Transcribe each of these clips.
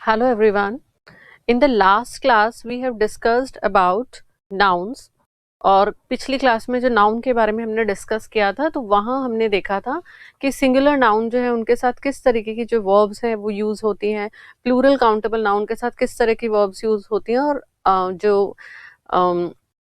Hello everyone. In the last class we have discussed about nouns और पिछली class में जो नाउन के बारे में हमने डिस्कस किया था तो वहाँ हमने देखा था कि सिंगुलर नाउन जो है उनके साथ किस तरीके की जो वर्ब्स हैं वो यूज़ होती हैं, प्लूरल काउंटेबल नाउन के साथ किस तरह की वर्ब्स यूज़ होती हैं और जो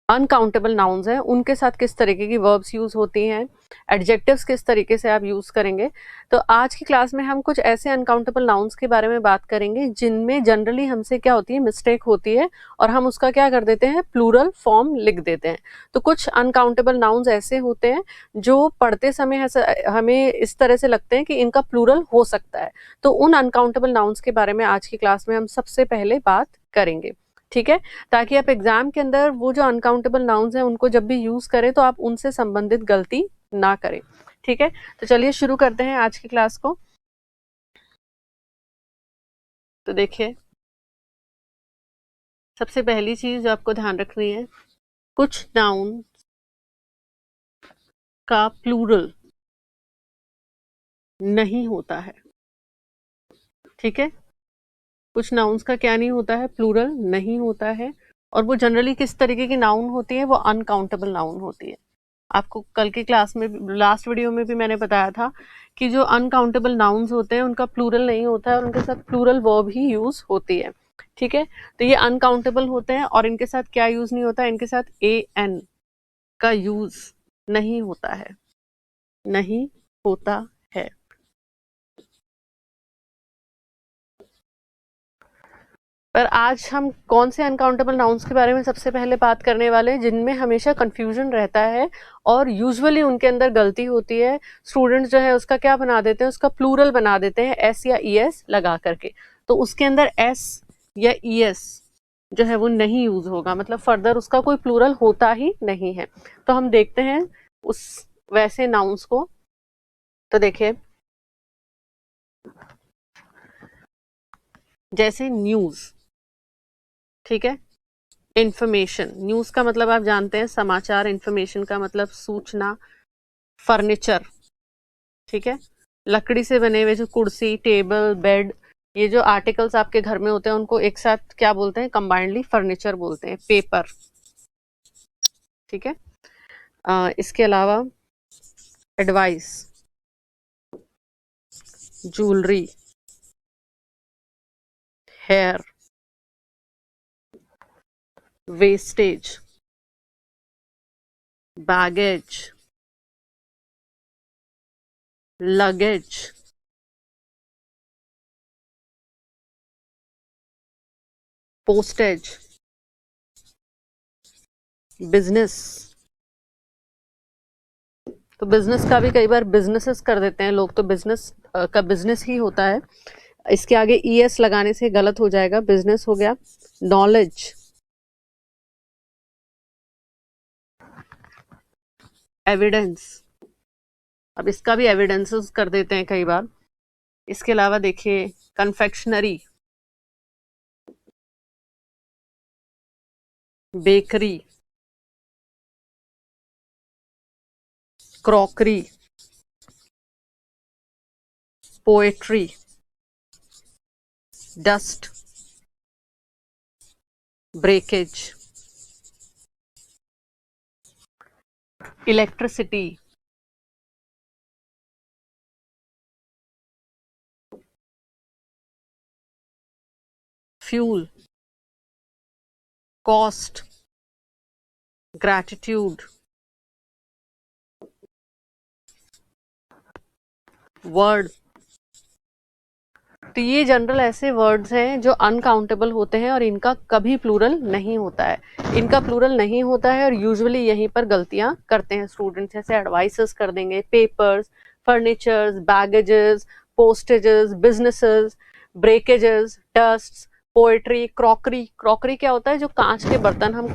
अनकाउंटेबल नाउन्स हैं उनके साथ किस तरीके की वर्ब्स यूज़ होती हैं, एडजेक्टिव्स किस तरीके से आप यूज़ करेंगे। तो आज की क्लास में हम कुछ ऐसे अनकाउंटेबल नाउन्स के बारे में बात करेंगे जिनमें जनरली हमसे क्या होती है, मिस्टेक होती है और हम उसका क्या कर देते हैं, प्लूरल फॉर्म लिख देते हैं। तो कुछ अनकाउंटेबल नाउन्स ऐसे होते हैं जो पढ़ते समय हमें इस तरह से लगते हैं कि इनका प्लूरल हो सकता है। तो उन अनकाउंटेबल नाउन्स के बारे में आज की क्लास में हम सबसे पहले बात करेंगे, ठीक है, ताकि आप एग्जाम के अंदर वो जो अनकाउंटेबल नाउन्स हैं उनको जब भी यूज करें तो आप उनसे संबंधित गलती ना करें, ठीक है। तो चलिए शुरू करते हैं आज की क्लास को। तो देखिए, सबसे पहली चीज जो आपको ध्यान रखनी है, कुछ नाउन का प्लूरल नहीं होता है, ठीक है। कुछ नाउन्स का क्या नहीं होता है, प्लूरल नहीं होता है। और वो जनरली किस तरीके की नाउन होती है, वो अनकाउंटेबल नाउन होती है। आपको कल की क्लास में लास्ट वीडियो में भी मैंने बताया था कि जो अनकाउंटेबल नाउन्स होते हैं उनका प्लूरल नहीं होता है और उनके साथ प्लूरल वर्ब ही यूज होती है, ठीक है। तो ये अनकाउंटेबल होते हैं और इनके साथ क्या यूज नहीं होता है, इनके साथ ए एन का यूज नहीं होता है, नहीं होता है। पर आज हम कौन से अनकाउंटेबल नाउन्स के बारे में सबसे पहले बात करने वाले हैं जिनमें हमेशा कंफ्यूजन रहता है और यूजुअली उनके अंदर गलती होती है। स्टूडेंट्स जो है उसका क्या बना देते हैं, उसका प्लूरल बना देते हैं एस या ई एस लगा करके। तो उसके अंदर एस या ई एस जो है वो नहीं यूज होगा, मतलब फर्दर उसका कोई प्लूरल होता ही नहीं है। तो हम देखते हैं उस वैसे नाउन्स को। तो देखिए, जैसे न्यूज, ठीक है, इंफॉर्मेशन, न्यूज का मतलब आप जानते हैं समाचार, इंफॉर्मेशन का मतलब सूचना। फर्नीचर, ठीक है, लकड़ी से बने हुए जो कुर्सी, टेबल, बेड, ये जो आर्टिकल्स आपके घर में होते हैं उनको एक साथ क्या बोलते हैं, कंबाइंडली फर्नीचर बोलते हैं। पेपर, ठीक है। इसके अलावा advice, jewellery, hair, wastage, baggage, luggage, postage, business. तो बिजनेस का भी कई बार बिजनेसेस कर देते हैं लोग, तो बिजनेस का बिजनेस ही होता है। इसके आगे ई एस लगाने से गलत हो जाएगा, बिजनेस हो गया। नॉलेज, एविडेंस, अब इसका भी एविडेंसेस कर देते हैं कई बार। इसके अलावा देखिए, confectionery, bakery, crockery, poetry, dust, breakage, electricity, fuel, cost, gratitude, word. तो ये जनरल ऐसे वर्ड्स हैं जो अनकाउंटेबल होते हैं और इनका कभी प्लूरल नहीं होता है, इनका प्लूरल नहीं होता है और यूजुअली यहीं पर गलतियां करते हैं स्टूडेंट्स। जैसे एडवाइसेस कर देंगे, papers, furnitures, baggages, postages, businesses, breakages, dust, poetry, crockery. Crockery क्या होता है, जो कांच के बर्तन हम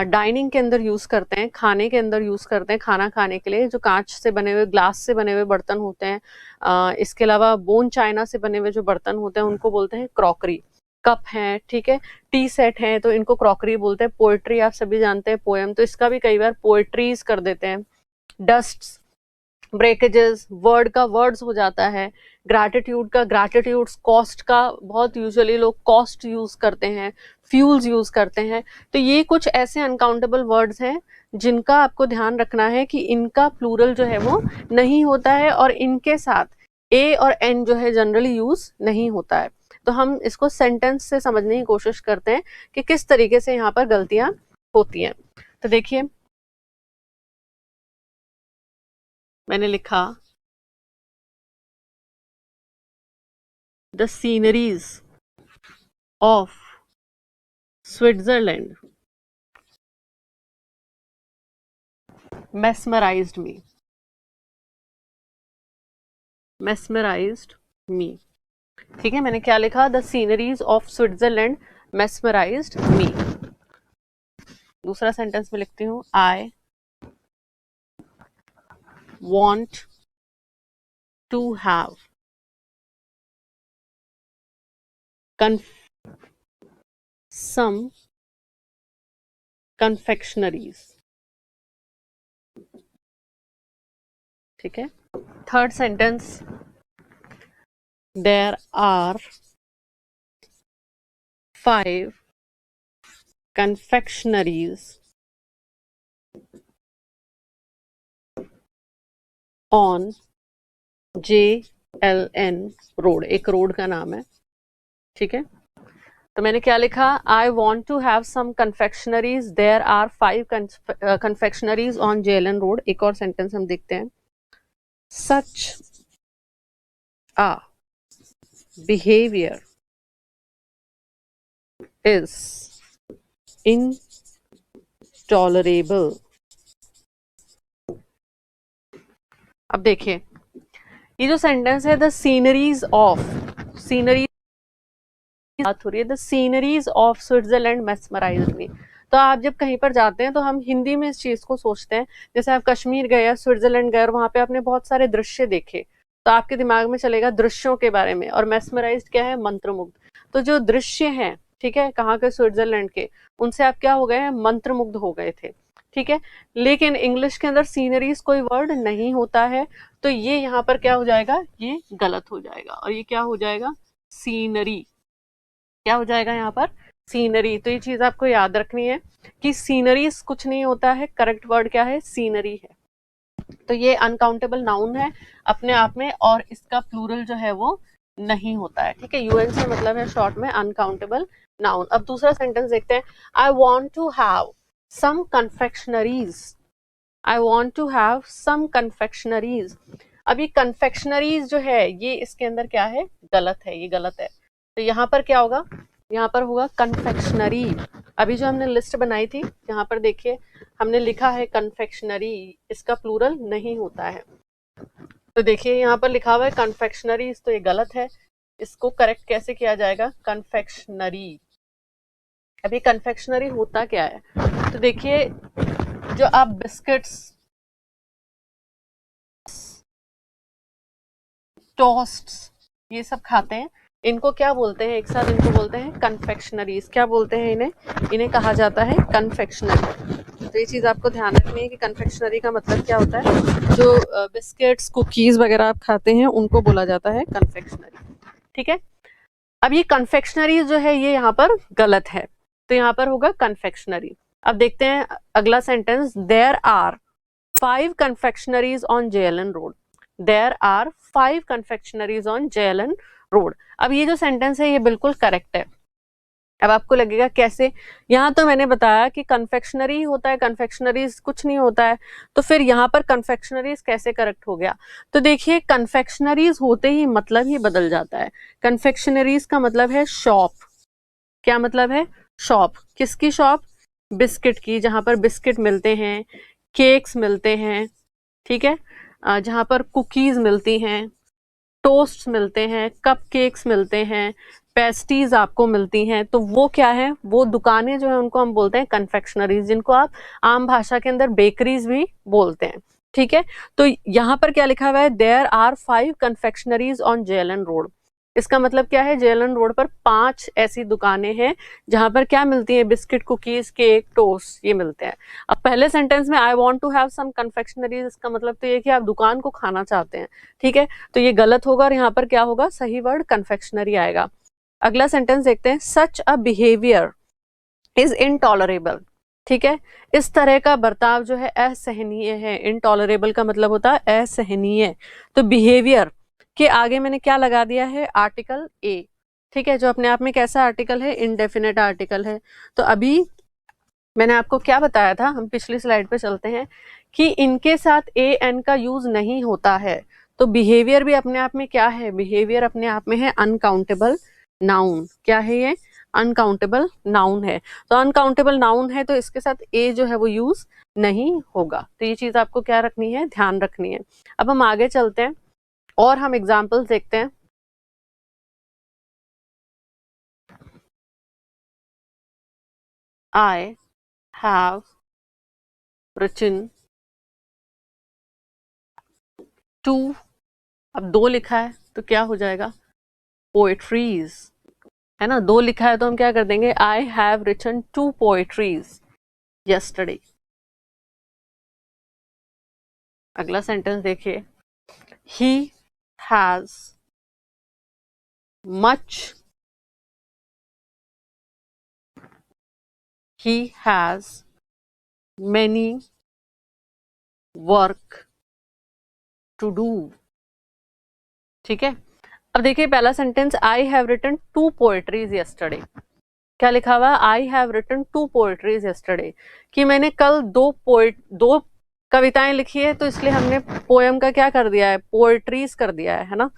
डाइनिंग के अंदर यूज करते हैं, खाने के अंदर यूज करते हैं, खाना खाने के लिए जो कांच से बने हुए, ग्लास से बने हुए बर्तन होते हैं। इसके अलावा बोन चाइना से बने हुए जो बर्तन होते हैं उनको बोलते हैं क्रॉकरी। कप है, ठीक है, टी सेट है, तो इनको क्रॉकरी बोलते हैं। पोएट्री आप सभी जानते हैं, पोएम, तो इसका भी कई बार पोएट्रीज कर देते हैं। डस्ट, ब्रेकेजेस, वर्ड का वर्ड्स हो जाता है, ग्रैटिट्यूड का ग्रैटिट्यूड्स, कॉस्ट का बहुत यूजुअली लोग कॉस्ट यूज करते हैं, फ्यूल्स यूज करते हैं। तो ये कुछ ऐसे अनकाउंटेबल वर्ड्स हैं जिनका आपको ध्यान रखना है कि इनका प्लूरल जो है वो नहीं होता है और इनके साथ ए और एन जो है जनरली यूज नहीं होता है। तो हम इसको सेंटेंस से समझने की कोशिश करते हैं कि किस तरीके से यहाँ पर गलतियां होती हैं। तो देखिए मैंने लिखा the sceneries of Switzerland mesmerized me, mesmerized me। ठीक है, मैंने क्या लिखा, the sceneries of Switzerland mesmerized me। दूसरा सेंटेंस में लिखती हूँ, आई want to have some confectionaries। ठीक है, third sentence, there are 5 confectionaries on JLN road, एक रोड का नाम है। ठीक है, तो मैंने क्या लिखा, I want to have some confectioneries, there are 5 confectioneries on JLN road. एक और सेंटेंस हम देखते हैं, such a behaviour is intolerable. अब देखिए ये जो सेंटेंस है, द सीनरीज ऑफ, सीनरी बात हो रही है, the sceneries of Switzerland mesmerized me। तो आप जब कहीं पर जाते हैं तो हम हिंदी में इस चीज को सोचते हैं, जैसे आप कश्मीर गए, स्विट्जरलैंड गए और वहां पे आपने बहुत सारे दृश्य देखे, तो आपके दिमाग में चलेगा दृश्यों के बारे में, और mesmerized क्या है, मंत्रमुग्ध। तो जो दृश्य हैं, ठीक है, कहाँ के, स्विट्जरलैंड के, उनसे आप क्या हो गए हैं, मंत्रमुग्ध हो गए थे। ठीक है, लेकिन इंग्लिश के अंदर सीनरीज कोई वर्ड नहीं होता है, तो ये यहाँ पर क्या हो जाएगा, ये गलत हो जाएगा, और ये क्या हो जाएगा, सीनरी। क्या हो जाएगा यहाँ पर, सीनरी। तो ये चीज आपको याद रखनी है कि सीनरीज कुछ नहीं होता है, करेक्ट वर्ड क्या है, सीनरी है। तो ये अनकाउंटेबल नाउन है अपने आप में, और इसका प्लूरल जो है वो नहीं होता है। ठीक है, यूएन से मतलब है शॉर्ट में अनकाउंटेबल नाउन। अब दूसरा सेंटेंस देखते हैं, I want to have some confectioneries, I want to have some confectioneries. अब ये कन्फेक्शनरीज जो है ये इसके अंदर क्या है, गलत है, ये गलत है। तो यहाँ पर क्या होगा, यहाँ पर होगा कन्फेक्शनरी। अभी जो हमने लिस्ट बनाई थी, यहाँ पर देखिए हमने लिखा है कन्फेक्शनरी, इसका प्लूरल नहीं होता है। तो देखिए यहाँ पर लिखा हुआ है कन्फेक्शनरी, तो ये गलत है। इसको करेक्ट कैसे किया जाएगा, कन्फेक्शनरी। अभी कन्फेक्शनरी होता क्या है, तो देखिए जो आप बिस्किट्स, टोस्ट्स, ये सब खाते हैं, इनको क्या बोलते हैं, एक साथ इनको बोलते हैं कन्फेक्शनरीज। क्या बोलते हैं इन्हें, इन्हें कहा जाता है कन्फेक्शनरी। तो ये चीज आपको ध्यान रखनी है कि कन्फेक्शनरी का मतलब क्या होता है, जो बिस्किट्स, कुकीज वगैरह आप खाते हैं उनको बोला जाता है कन्फेक्शनरी। ठीक है, अब ये कन्फेक्शनरी जो है ये यहाँ पर गलत है, तो यहाँ पर होगा कन्फेक्शनरी। अब देखते हैं अगला sentence, there are 5 confectioneries on JLN road, there are 5 confectioneries on JLN road. अब ये जो सेंटेंस है ये बिल्कुल करेक्ट है। अब आपको लगेगा कैसे, यहाँ तो मैंने बताया कि कन्फेक्शनरी होता है, कन्फेक्शनरीज कुछ नहीं होता है, तो फिर यहाँ पर कन्फेक्शनरीज कैसे करेक्ट हो गया। तो देखिए कन्फेक्शनरीज होते ही मतलब ही बदल जाता है। कन्फेक्शनरीज का मतलब है शॉप। क्या मतलब है, शॉप। किसकी शॉप, बिस्किट की, जहां पर बिस्किट मिलते हैं, केक्स मिलते हैं, ठीक है, जहां पर कुकीज मिलती हैं, टोस्ट मिलते हैं, कपकेक्स मिलते हैं, पेस्ट्रीज आपको मिलती हैं, तो वो क्या है, वो दुकानें जो है उनको हम बोलते हैं कन्फेक्शनरीज, जिनको आप आम भाषा के अंदर बेकरीज भी बोलते हैं। ठीक है, तो यहाँ पर क्या लिखा हुआ है, there are 5 confectioneries on JLN road. इसका मतलब क्या है, जेएलएन रोड पर 5 ऐसी दुकानें हैं जहां पर क्या मिलती है, बिस्किट, कुकीज, केक, टोस्ट, ये मिलते हैं। अब पहले सेंटेंस में I want to have some confectioneries, इसका मतलब तो ये कि आप दुकान को खाना चाहते हैं, ठीक है, तो ये गलत होगा और यहाँ पर क्या होगा, सही वर्ड कन्फेक्शनरी आएगा। अगला सेंटेंस देखते हैं, सच अ बिहेवियर इज इनटॉलरेबल, ठीक है, इस तरह का बर्ताव जो है असहनीय है। इनटॉलरेबल का मतलब होता है असहनीय। तो बिहेवियर के आगे मैंने क्या लगा दिया है, आर्टिकल ए, ठीक है, जो अपने आप में कैसा आर्टिकल है, इनडेफिनेट आर्टिकल है। तो अभी मैंने आपको क्या बताया था, हम पिछली स्लाइड पे चलते हैं, कि इनके साथ ए एन का यूज नहीं होता है। तो बिहेवियर भी अपने आप में क्या है, बिहेवियर अपने आप में है अनकाउंटेबल नाउन। क्या है ये, अनकाउंटेबल नाउन है। तो अनकाउंटेबल नाउन है तो इसके साथ ए जो है वो यूज नहीं होगा। तो ये चीज आपको क्या रखनी है, ध्यान रखनी है। अब हम आगे चलते हैं और हम एग्जाम्पल्स देखते हैं। I have written two, अब 2 लिखा है तो क्या हो जाएगा, पोएट्रीज, है ना, 2 लिखा है तो हम क्या कर देंगे, I have written 2 poetries yesterday. अगला सेंटेंस देखिए, he has much, he has many work to do, ठीक है। अब देखिए पहला sentence, I have written 2 poetries yesterday, क्या लिखा हुआ, I have written 2 poetries yesterday, कि मैंने कल 2 कविताएं लिखी है, तो इसलिए हमने पोएम का क्या कर दिया है, पोएट्रीज कर दिया है ना।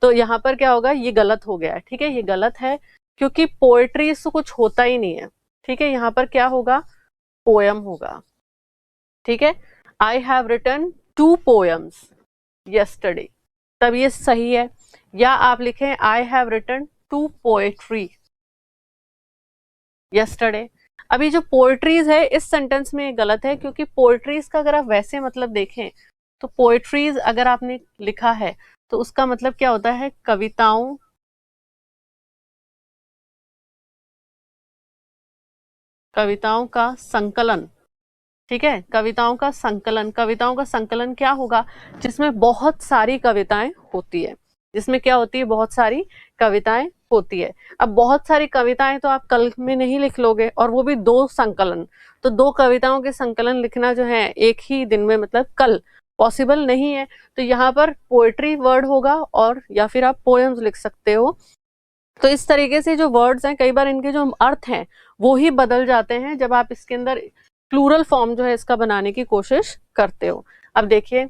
तो यहाँ पर क्या होगा, ये गलत हो गया है, ठीक है, ये गलत है क्योंकि पोएट्रीज तो कुछ होता ही नहीं है, ठीक है, यहाँ पर क्या होगा, पोएम होगा, ठीक है। I have written 2 poems yesterday, तब ये सही है। या आप लिखें I have written 2 poetry yesterday. अभी जो पोएट्रीज है इस सेंटेंस में गलत है, क्योंकि पोएट्रीज का अगर आप वैसे मतलब देखें तो पोएट्रीज अगर आपने लिखा है तो उसका मतलब क्या होता है, कविताओं का संकलन, ठीक है, कविताओं का संकलन। कविताओं का संकलन क्या होगा, जिसमें बहुत सारी कविताएं होती है, जिसमें क्या होती है, बहुत सारी कविताएं होती है। अब बहुत सारी कविताएं तो आप कल में नहीं लिख लोगे, और वो भी 2 संकलन, तो 2 कविताओं के संकलन लिखना जो है एक ही दिन में, मतलब कल पॉसिबल नहीं है। तो यहाँ पर पोएट्री वर्ड होगा, और या फिर आप पोएम्स लिख सकते हो। तो इस तरीके से जो वर्ड्स हैं, कई बार इनके जो अर्थ हैं वो ही बदल जाते हैं जब आप इसके अंदर प्लूरल फॉर्म जो है इसका बनाने की कोशिश करते हो। अब देखिए,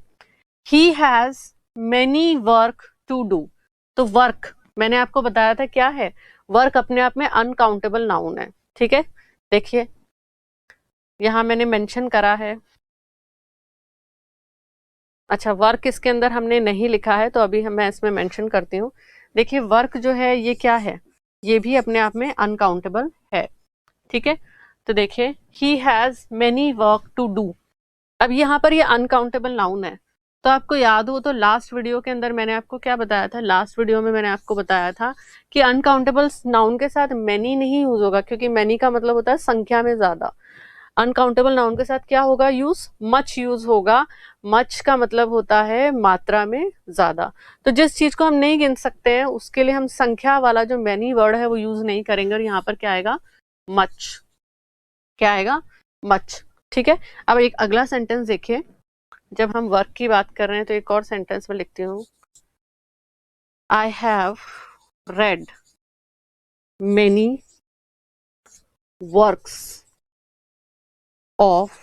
he has many work to do, तो वर्क मैंने आपको बताया था क्या है, वर्क अपने आप में अनकाउंटेबल नाउन है, ठीक है। देखिए यहां मैंने मेंशन करा है, अच्छा वर्क इसके अंदर हमने नहीं लिखा है तो अभी मैं इसमें मेंशन करती हूँ। देखिए वर्क जो है ये क्या है, ये भी अपने आप में अनकाउंटेबल है, ठीक है। तो देखिए he has many work to do, अब यहाँ पर ये अनकाउंटेबल नाउन है। तो आपको याद हो तो लास्ट वीडियो के अंदर मैंने आपको क्या बताया था, लास्ट वीडियो में मैंने आपको बताया था कि अनकाउंटेबल नाउन के साथ मैनी नहीं यूज होगा, क्योंकि मैनी का मतलब होता है संख्या में ज्यादा। अनकाउंटेबल नाउन के साथ क्या होगा यूज, मच यूज होगा। मच का मतलब होता है मात्रा में ज्यादा। तो जिस चीज को हम नहीं गिन सकते हैं उसके लिए हम संख्या वाला जो मैनी वर्ड है वो यूज नहीं करेंगे, और यहाँ पर क्या आएगा, मच, क्या आएगा, मच, ठीक है। अब एक अगला सेंटेंस देखिए, जब हम वर्क की बात कर रहे हैं तो एक और सेंटेंस में लिखती हूँ, I have read many works of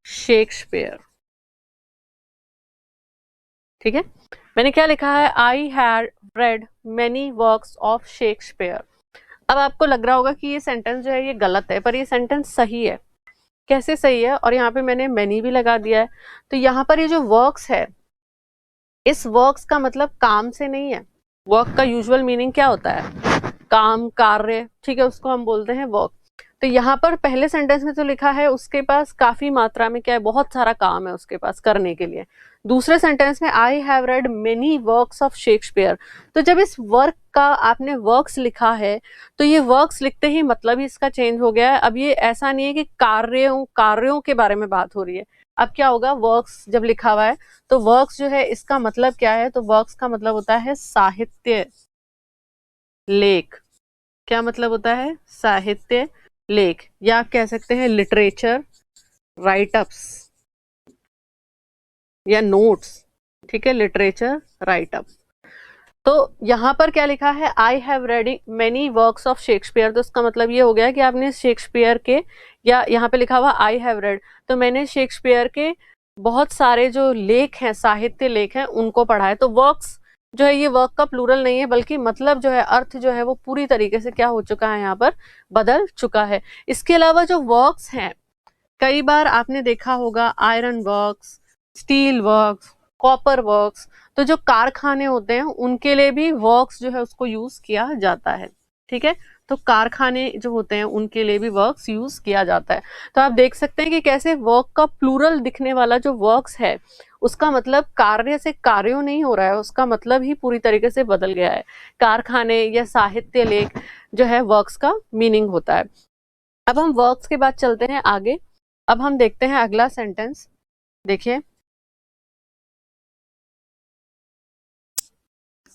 Shakespeare, ठीक है। मैंने क्या लिखा है, I have read many works of Shakespeare. अब आपको लग रहा होगा कि ये सेंटेंस जो है ये गलत है, पर ये सेंटेंस सही है। कैसे सही है, और यहाँ पे मैंने मैनी भी लगा दिया है। तो यहाँ पर ये जो वर्क्स है, इस वर्क्स का मतलब काम से नहीं है। वर्क का यूजुअल मीनिंग क्या होता है, काम, कार्य, ठीक है, उसको हम बोलते हैं वर्क। तो यहाँ पर पहले सेंटेंस में तो लिखा है उसके पास काफी मात्रा में क्या है, बहुत सारा काम है उसके पास करने के लिए। दूसरे सेंटेंस में I have read many works of Shakespeare, तो जब इस वर्क का आपने वर्क्स लिखा है तो ये वर्क्स लिखते ही मतलब ही इसका चेंज हो गया है। अब ये ऐसा नहीं है कि कार्यों के बारे में बात हो रही है। अब क्या होगा, वर्क्स जब लिखा हुआ है तो वर्क्स जो है इसका मतलब क्या है, तो वर्क्स का मतलब होता है साहित्य लेख। क्या मतलब होता है, साहित्य लेख, या आप कह सकते हैं लिटरेचर राइटअप्स या नोट्स, ठीक है, लिटरेचर राइटअप। तो यहाँ पर क्या लिखा है, I have read many works of Shakespeare, तो इसका मतलब ये हो गया कि आपने शेक्सपियर के, या यहाँ पे लिखा हुआ आई हैव रेड, तो मैंने शेक्सपियर के बहुत सारे जो लेख हैं, साहित्य लेख हैं, उनको पढ़ा है। तो वर्क्स जो है ये वर्क का प्लूरल नहीं है, बल्कि मतलब जो है, अर्थ जो है वो पूरी तरीके से क्या हो चुका है, यहाँ पर बदल चुका है। इसके अलावा जो वर्क्स हैं, कई बार आपने देखा होगा iron works, steel works, copper works, तो जो कारखाने होते हैं उनके लिए भी वर्क्स जो है उसको यूज किया जाता है, ठीक है। तो कारखाने जो होते हैं उनके लिए भी वर्क्स यूज किया जाता है। तो आप देख सकते हैं कि कैसे वर्क का प्लूरल दिखने वाला जो वर्क्स है उसका मतलब कार्य से कार्यों नहीं हो रहा है, उसका मतलब ही पूरी तरीके से बदल गया है। कारखाने या साहित्य लेख जो है वर्क्स का मीनिंग होता है। अब हम वर्क्स के बाद चलते हैं आगे। अब हम देखते हैं अगला सेंटेंस, देखिए,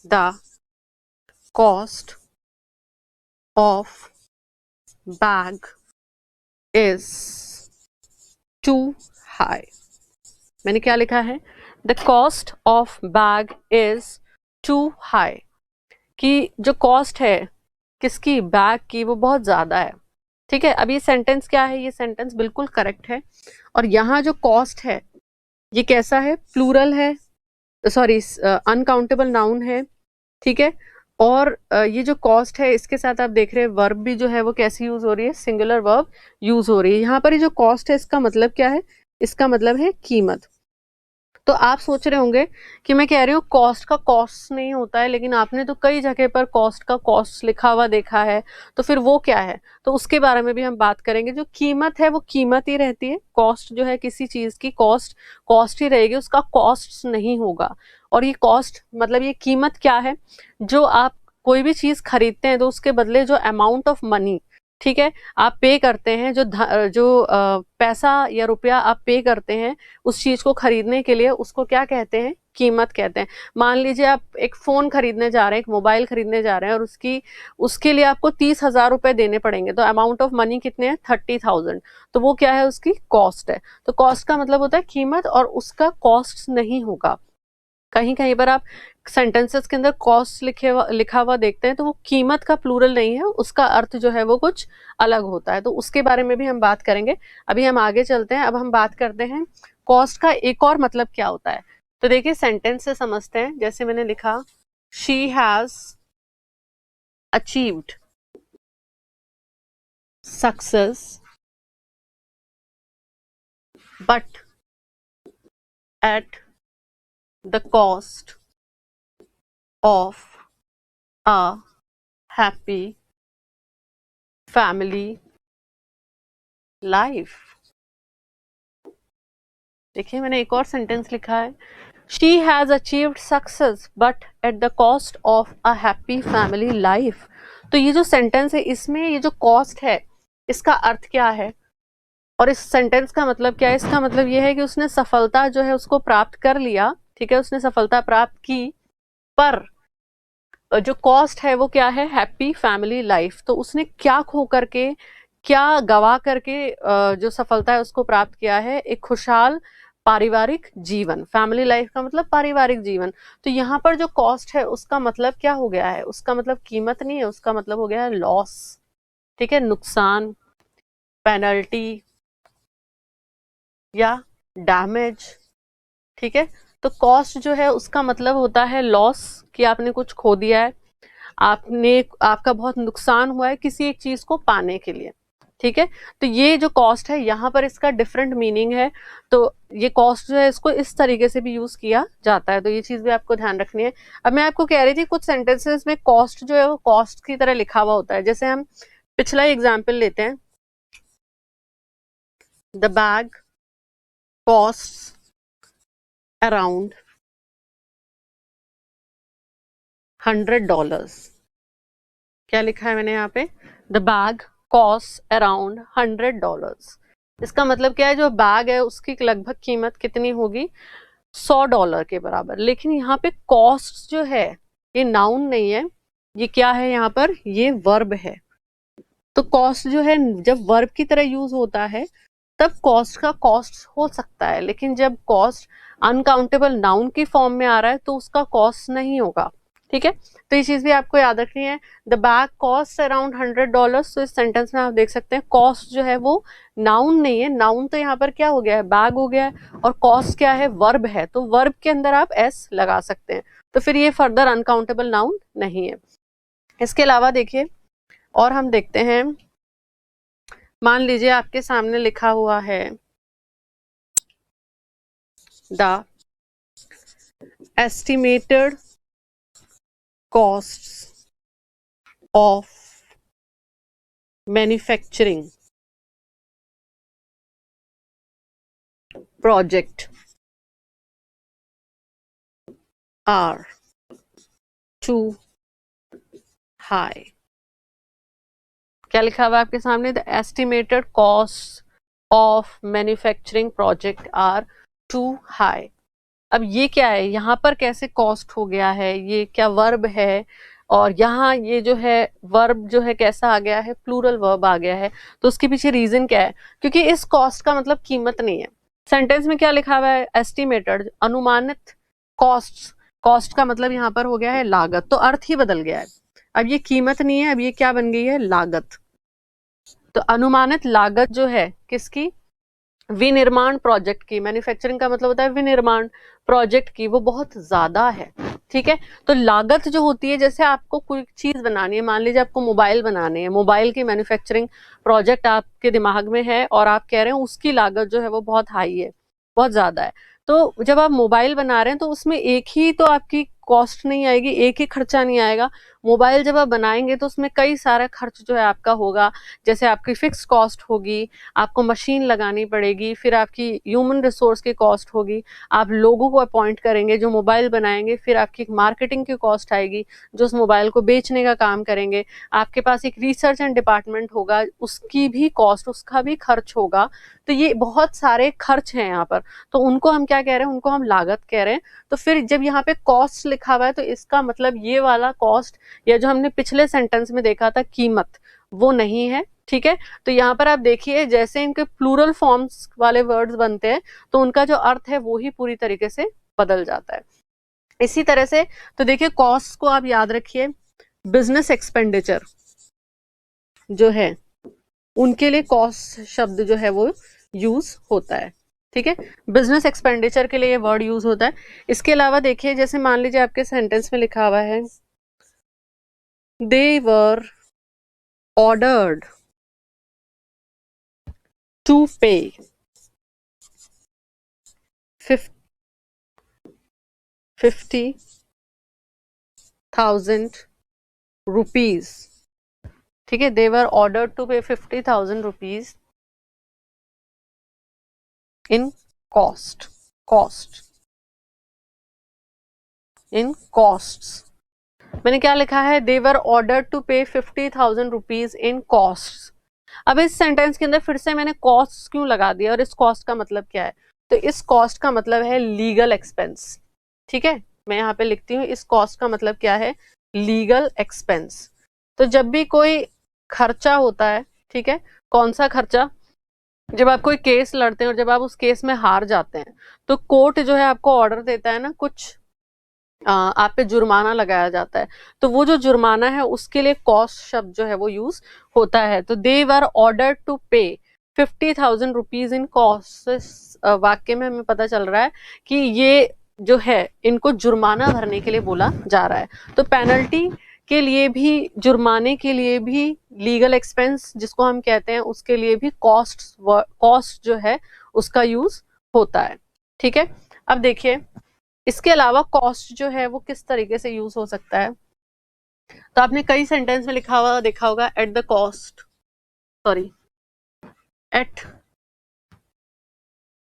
the cost of bag is too high. मैंने क्या लिखा है, the cost of bag is too high, कि जो कॉस्ट है किसकी, बैग की, वो बहुत ज्यादा है, ठीक है। अब ये सेंटेंस क्या है, ये सेंटेंस बिल्कुल करेक्ट है। और यहाँ जो कॉस्ट है ये कैसा है, प्लूरल है, सॉरी अनकाउंटेबल नाउन है, ठीक है। और ये जो कॉस्ट है इसके साथ आप देख रहे हैं वर्ब भी जो है वो कैसी यूज हो रही है, सिंगुलर वर्ब यूज हो रही है। यहाँ पर ये जो कॉस्ट है इसका मतलब क्या है, इसका मतलब है कीमत। तो आप सोच रहे होंगे कि मैं कह रही हूँ कॉस्ट का कॉस्ट नहीं होता है, लेकिन आपने तो कई जगह पर कॉस्ट का कॉस्ट लिखा हुआ देखा है, तो फिर वो क्या है, तो उसके बारे में भी हम बात करेंगे। जो कीमत है वो कीमत ही रहती है, कॉस्ट जो है किसी चीज की कॉस्ट कॉस्ट ही रहेगी, उसका कॉस्ट नहीं होगा। और ये कॉस्ट मतलब ये कीमत क्या है, जो आप कोई भी चीज खरीदते हैं तो उसके बदले जो अमाउंट ऑफ मनी, ठीक है, आप पे करते हैं, जो पैसा या रुपया आप पे करते हैं उस चीज को खरीदने के लिए, उसको क्या कहते हैं, कीमत कहते हैं। मान लीजिए आप एक फोन खरीदने जा रहे हैं, एक मोबाइल खरीदने जा रहे हैं, और उसके लिए आपको 30,000 रुपए देने पड़ेंगे, तो अमाउंट ऑफ मनी कितने हैं, 30,000, तो वो क्या है, उसकी कॉस्ट है। तो कॉस्ट का मतलब होता है कीमत, और उसका कॉस्ट नहीं होगा। कहीं कहीं पर आप सेंटेंसेस के अंदर कॉस्ट लिखा हुआ देखते हैं तो वो कीमत का प्लूरल नहीं है, उसका अर्थ जो है वो कुछ अलग होता है। तो उसके बारे में भी हम बात करेंगे। अभी हम आगे चलते हैं। अब हम बात करते हैं कॉस्ट का एक और मतलब क्या होता है। तो देखिए सेंटेंस से समझते हैं। जैसे मैंने लिखा, she has achieved success but at the cost of a happy family life। देखिए मैंने एक और सेंटेंस लिखा है, she has achieved success but at the cost of a happy family life। तो ये जो सेंटेंस है इसमें ये जो कॉस्ट है इसका अर्थ क्या है, और इस सेंटेंस का मतलब क्या है। इसका मतलब ये है कि उसने सफलता जो है उसको प्राप्त कर लिया, ठीक है, उसने सफलता प्राप्त की, पर जो कॉस्ट है वो क्या है, हैप्पी फैमिली लाइफ। तो उसने क्या खो करके, क्या गवा करके जो सफलता है उसको प्राप्त किया है, एक खुशहाल पारिवारिक जीवन। फैमिली लाइफ का मतलब पारिवारिक जीवन। तो यहाँ पर जो कॉस्ट है उसका मतलब क्या हो गया है, उसका मतलब कीमत नहीं है, उसका मतलब हो गया है लॉस, ठीक है, नुकसान, पेनल्टी या डैमेज, ठीक है। तो कॉस्ट जो है उसका मतलब होता है लॉस, कि आपने कुछ खो दिया है, आपका बहुत नुकसान हुआ है किसी एक चीज को पाने के लिए, ठीक है। तो ये जो कॉस्ट है यहाँ पर इसका डिफरेंट मीनिंग है। तो ये कॉस्ट जो है इसको इस तरीके से भी यूज किया जाता है, तो ये चीज भी आपको ध्यान रखनी है। अब मैं आपको कह रही थी कुछ सेंटेंसेस में कॉस्ट जो है वो कॉस्ट की तरह लिखा हुआ होता है। जैसे हम पिछला एग्जाम्पल लेते हैं, द बैग कॉस्ट अराउंड $100। क्या लिखा है मैंने यहाँ पे? The bag cost around $100। इसका मतलब क्या है, जो बैग है उसकी लगभग कीमत कितनी होगी? $100 के बराबर। लेकिन यहाँ पे कॉस्ट जो है ये नाउन नहीं है, ये क्या है यहाँ पर? ये वर्ब है। तो कॉस्ट जो है जब वर्ब की तरह यूज होता है तब कॉस्ट का कॉस्ट हो सकता है, लेकिन जब कॉस्ट अनकाउंटेबल नाउन की फॉर्म में आ रहा है तो उसका कॉस्ट नहीं होगा। ठीक है, तो ये चीज भी आपको याद रखनी है। The bag cost around $100। तो इस सेंटेंस में आप देख सकते हैं कॉस्ट जो है वो नाउन नहीं है। नाउन तो यहाँ पर क्या हो गया है? बैग हो गया है। और कॉस्ट क्या है? वर्ब है। तो वर्ब के अंदर आप एस लगा सकते हैं, तो फिर ये फर्दर अनकाउंटेबल नाउन नहीं है। इसके अलावा देखिए और हम देखते हैं, मान लीजिए आपके सामने लिखा हुआ है the estimated costs of manufacturing project are too high. क्या लिखा हुआ है आपके सामने? The estimated cost of manufacturing project are too high. अब ये क्या है? यहाँ पर कैसे कॉस्ट हो गया है? ये क्या वर्ब है? और यहाँ ये जो है वर्ब जो है कैसा आ गया है? प्लूरल वर्ब आ गया है। तो उसके पीछे रीजन क्या है? क्योंकि इस कॉस्ट का मतलब कीमत नहीं है। सेंटेंस में क्या लिखा हुआ है? एस्टिमेटेड, अनुमानित। कॉस्ट, कॉस्ट का मतलब यहाँ पर हो गया है लागत, तो अर्थ ही बदल गया है। अब ये कीमत नहीं है, अब ये क्या बन गई है? लागत। तो अनुमानित लागत जो है किसकी? विनिर्माण प्रोजेक्ट की। मैन्युफैक्चरिंग का मतलब होता है विनिर्माण प्रोजेक्ट की, वो बहुत ज्यादा है। ठीक है, तो लागत जो होती है, जैसे आपको कोई चीज बनानी है, मान लीजिए आपको मोबाइल बनाने हैं, मोबाइल की मैन्युफैक्चरिंग प्रोजेक्ट आपके दिमाग में है और आप कह रहे हैं उसकी लागत जो है वो बहुत हाई है, बहुत ज्यादा है। तो जब आप मोबाइल बना रहे हैं तो उसमें एक ही तो आपकी कॉस्ट नहीं आएगी, एक ही खर्चा नहीं आएगा। मोबाइल जब आप बनाएंगे तो उसमें कई सारा खर्च जो है आपका होगा। जैसे आपकी फिक्स कॉस्ट होगी, आपको मशीन लगानी पड़ेगी, फिर आपकी ह्यूमन रिसोर्स की कॉस्ट होगी, आप लोगों को अपॉइंट करेंगे जो मोबाइल बनाएंगे, फिर आपकी मार्केटिंग की कॉस्ट आएगी जो उस मोबाइल को बेचने का काम करेंगे, आपके पास एक रिसर्च एंड डिपार्टमेंट होगा, उसकी भी कॉस्ट, उसका भी खर्च होगा। तो ये बहुत सारे खर्च हैं यहाँ पर, तो उनको हम क्या कह रहे हैं? उनको हम लागत कह रहे हैं। तो फिर जब यहाँ पे कॉस्ट लिखा हुआ है तो इसका मतलब ये वाला कॉस्ट, या जो हमने पिछले सेंटेंस में देखा था कीमत, वो नहीं है। ठीक है, तो यहाँ पर आप देखिए जैसे इनके प्लूरल फॉर्म्स वाले वर्ड्स बनते हैं तो उनका जो अर्थ है वो ही पूरी तरीके से बदल जाता है। इसी तरह से तो देखिए कॉस्ट को आप याद रखिए, बिजनेस एक्सपेंडिचर जो है उनके लिए कॉस्ट शब्द जो है वो यूज होता है। ठीक है, बिजनेस एक्सपेंडिचर के लिए ये वर्ड यूज होता है। इसके अलावा देखिए जैसे मान लीजिए आपके सेंटेंस में लिखा हुआ है दे वर ऑर्डर्ड टू पे 50,000 रुपीज। ठीक है, दे वर ऑर्डर्ड टू पे 50,000 rupees in cost, cost in costs. मैंने क्या लिखा है? दे वर ऑर्डर्ड टू पे 50,000 रुपीज इन कॉस्ट्स। अब इस सेंटेंस के अंदर फिर से मैंने कॉस्ट क्यों लगा दिया और इस कॉस्ट का मतलब क्या है? तो इस कॉस्ट का मतलब है लीगल एक्सपेंस। ठीक है, मैं यहाँ पे लिखती हूँ इस कॉस्ट का मतलब क्या है? Legal expense. तो जब भी कोई खर्चा होता है, ठीक है, कौन सा खर्चा? जब आप कोई केस लड़ते हैं और जब आप उस केस में हार जाते हैं तो कोर्ट जो है आपको ऑर्डर देता है ना, कुछ आप पे जुर्माना लगाया जाता है, तो वो जो जुर्माना है उसके लिए कॉस्ट शब्द जो है वो यूज होता है। तो दे वर ऑर्डर टू पे 50,000 रुपीज इन कॉस्ट। वाक्य में हमें पता चल रहा है कि ये जो है इनको जुर्माना भरने के लिए बोला जा रहा है। तो पेनल्टी के लिए भी, जुर्माने के लिए भी, लीगल एक्सपेंस जिसको हम कहते हैं उसके लिए भी कॉस्ट जो है उसका यूज होता है। ठीक है, अब देखिए इसके अलावा कॉस्ट जो है वो किस तरीके से यूज हो सकता है? तो आपने कई सेंटेंस में लिखा हुआ देखा होगा at the cost, sorry, at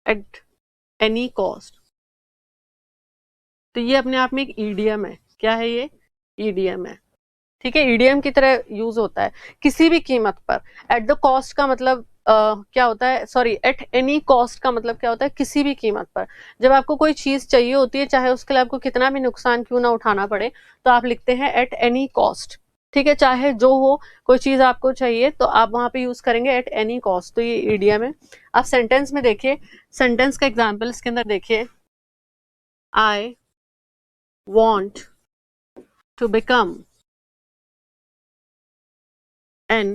at any cost. तो ये अपने आप में एक ईडीएम है। क्या है ये? ईडीएम है। ठीक है, ईडीएम की तरह यूज होता है किसी भी कीमत पर। एट द कॉस्ट का मतलब क्या होता है, सॉरी, एट एनी कॉस्ट का मतलब क्या होता है? किसी भी कीमत पर। जब आपको कोई चीज चाहिए होती है, चाहे उसके लिए आपको कितना भी नुकसान क्यों ना उठाना पड़े, तो आप लिखते हैं एट एनी कॉस्ट। ठीक है, चाहे जो हो, कोई चीज आपको चाहिए तो आप वहां पे यूज करेंगे एट एनी कॉस्ट। तो ये ईडीएम है। आप सेंटेंस में देखिए, सेंटेंस का एग्जाम्पल इसके अंदर देखिए, I want to become an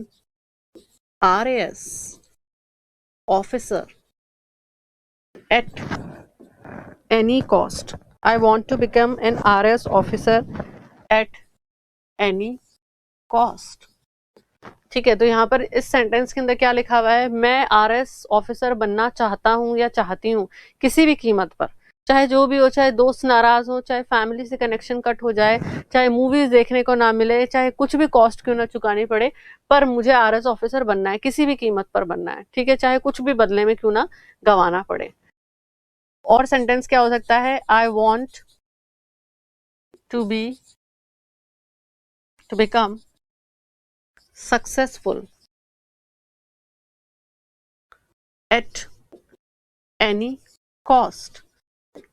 RAS officer at any cost. I want to become an RAS officer at any cost. ठीक है, तो यहाँ पर इस सेंटेंस के अंदर क्या लिखा हुआ है? मैं आरएस ऑफिसर बनना चाहता हूँ या चाहती हूँ किसी भी कीमत पर, चाहे जो भी हो, चाहे दोस्त नाराज हो, चाहे फैमिली से कनेक्शन कट हो जाए, चाहे मूवीज देखने को ना मिले, चाहे कुछ भी कॉस्ट क्यों ना चुकानी पड़े, पर मुझे आरएस ऑफिसर बनना है, किसी भी कीमत पर बनना है। ठीक है, चाहे कुछ भी बदले में क्यों ना गंवाना पड़े। और सेंटेंस क्या हो सकता है? I want to become successful at any cost.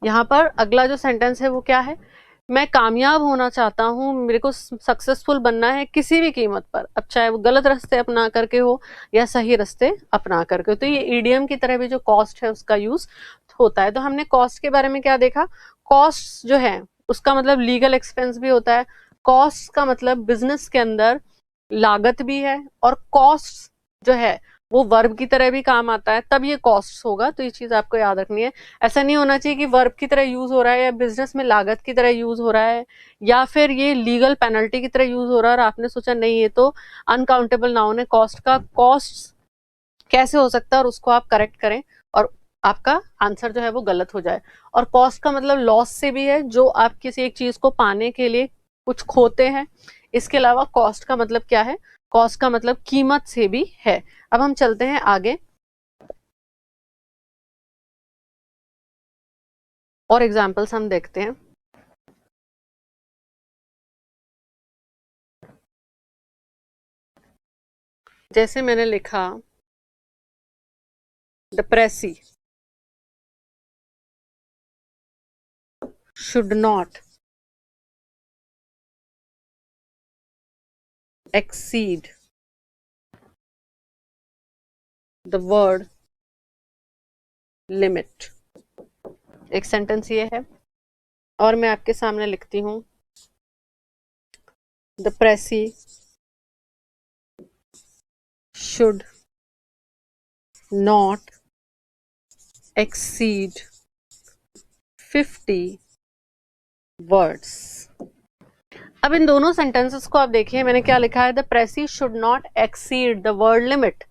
यहाँ पर अगला जो सेंटेंस है वो क्या है? मैं कामयाब होना चाहता हूँ, मेरे को सक्सेसफुल बनना है किसी भी कीमत पर, अब चाहे वो गलत रास्ते अपना करके हो या सही रास्ते अपना करके हो। तो ये ईडीएम की तरह भी जो कॉस्ट है उसका यूज होता है। तो हमने कॉस्ट के बारे में क्या देखा? कॉस्ट जो है उसका मतलब लीगल एक्सपेंस भी होता है। कॉस्ट का मतलब बिजनेस के अंदर लागत भी है, और कॉस्ट जो है वो वर्ब की तरह भी काम आता है, तब ये कॉस्ट होगा। तो ये चीज आपको याद रखनी है। ऐसा नहीं होना चाहिए कि वर्ब की तरह यूज हो रहा है या बिजनेस में लागत की तरह यूज हो रहा है या फिर ये लीगल पेनल्टी की तरह यूज हो रहा है और आपने सोचा नहीं ये तो अनकाउंटेबल नाउन है, कॉस्ट का कॉस्ट कैसे हो सकता है, और उसको आप करेक्ट करें और आपका आंसर जो है वो गलत हो जाए। और कॉस्ट का मतलब लॉस से भी है, जो आप किसी एक चीज को पाने के लिए कुछ खोते हैं। इसके अलावा कॉस्ट का मतलब क्या है? कॉस्ट का मतलब कीमत से भी है। अब हम चलते हैं आगे और एग्जाम्पल्स हम देखते हैं। जैसे मैंने लिखा the precis should not exceed the word limit। एक सेंटेंस ये है, और मैं आपके सामने लिखती हूं the precis should not exceed 50 words. अब इन दोनों सेंटेंसेस को आप देखिए, मैंने क्या लिखा है? The precis should not exceed the word limit.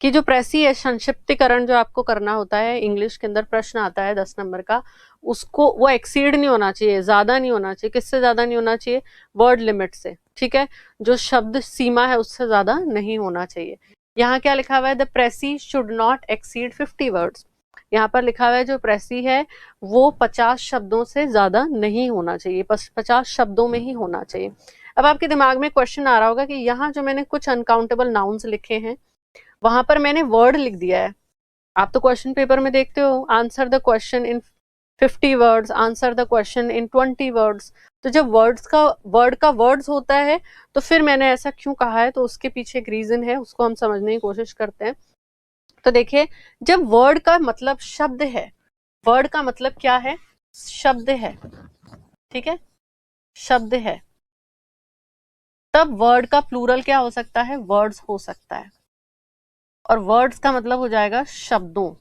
कि जो प्रेसी है, संक्षिप्तीकरण जो आपको करना होता है, इंग्लिश के अंदर प्रश्न आता है 10 नंबर का, उसको वो एक्सीड नहीं होना चाहिए, ज्यादा नहीं होना चाहिए। किससे ज्यादा नहीं होना चाहिए? वर्ड लिमिट से। ठीक है, जो शब्द सीमा है उससे ज्यादा नहीं होना चाहिए। यहाँ क्या लिखा हुआ है? The precis should not exceed 50 words. यहाँ पर लिखा हुआ है जो प्रेसी है वो 50 शब्दों से ज्यादा नहीं होना चाहिए, 50 शब्दों में ही होना चाहिए। अब आपके दिमाग में क्वेश्चन आ रहा होगा कि यहाँ जो मैंने कुछ अनकाउंटेबल नाउन्स लिखे हैं वहां पर मैंने वर्ड लिख दिया है। आप तो क्वेश्चन पेपर में देखते हो, answer the question in 50 words, answer the question in 20 words. तो जब वर्ड का वर्ड्स होता है तो फिर मैंने ऐसा क्यों कहा है, तो उसके पीछे एक रीजन है, उसको हम समझने की कोशिश करते हैं। तो देखिए, जब वर्ड का मतलब शब्द है, वर्ड का मतलब क्या है? शब्द है। ठीक है, शब्द है, तब वर्ड का प्लूरल क्या हो सकता है? वर्ड्स हो सकता है। और वर्ड्स का मतलब हो जाएगा शब्दों।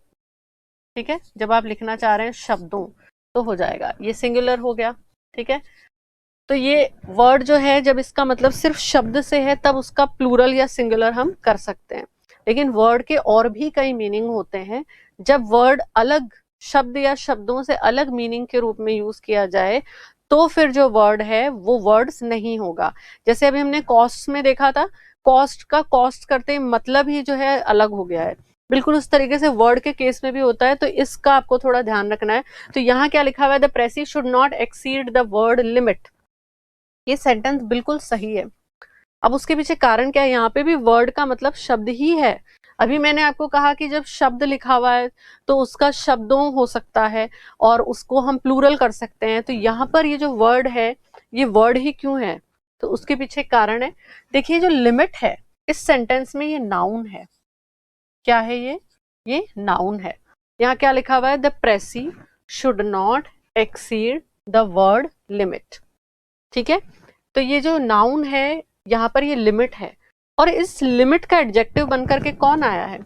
ठीक है, जब आप लिखना चाह रहे हैं शब्दों तो हो जाएगा, ये सिंगुलर हो गया। ठीक है, तो ये वर्ड जो है जब इसका मतलब सिर्फ शब्द से है तब उसका प्लूरल या सिंगुलर हम कर सकते हैं। लेकिन वर्ड के और भी कई मीनिंग होते हैं। जब वर्ड अलग शब्द या शब्दों से अलग मीनिंग के रूप में यूज किया जाए तो फिर जो वर्ड है वो वर्ड्स नहीं होगा। जैसे अभी हमने कॉस्ट में देखा था, कॉस्ट का कॉस्ट करते मतलब ही जो है अलग हो गया है। बिल्कुल उस तरीके से वर्ड के केस में भी होता है, तो इसका आपको थोड़ा ध्यान रखना है। तो यहाँ क्या लिखा हुआ है, the precis should not exceed the word limit. ये सेंटेंस बिल्कुल सही है। अब उसके पीछे कारण क्या है, यहाँ पे भी वर्ड का मतलब शब्द ही है। अभी मैंने आपको कहा कि जब शब्द लिखा हुआ है तो उसका शब्दों हो सकता है और उसको हम प्लूरल कर सकते हैं। तो यहाँ पर ये जो वर्ड है ये वर्ड ही क्यों है, तो उसके पीछे कारण है। देखिए जो लिमिट है इस सेंटेंस में ये नाउन है। क्या है ये नाउन है। यहाँ क्या लिखा हुआ है, the precis should not exceed the word limit. ठीक है, तो ये जो नाउन है यहाँ पर ये लिमिट है, और इस लिमिट का एडजेक्टिव बनकर के कौन आया है,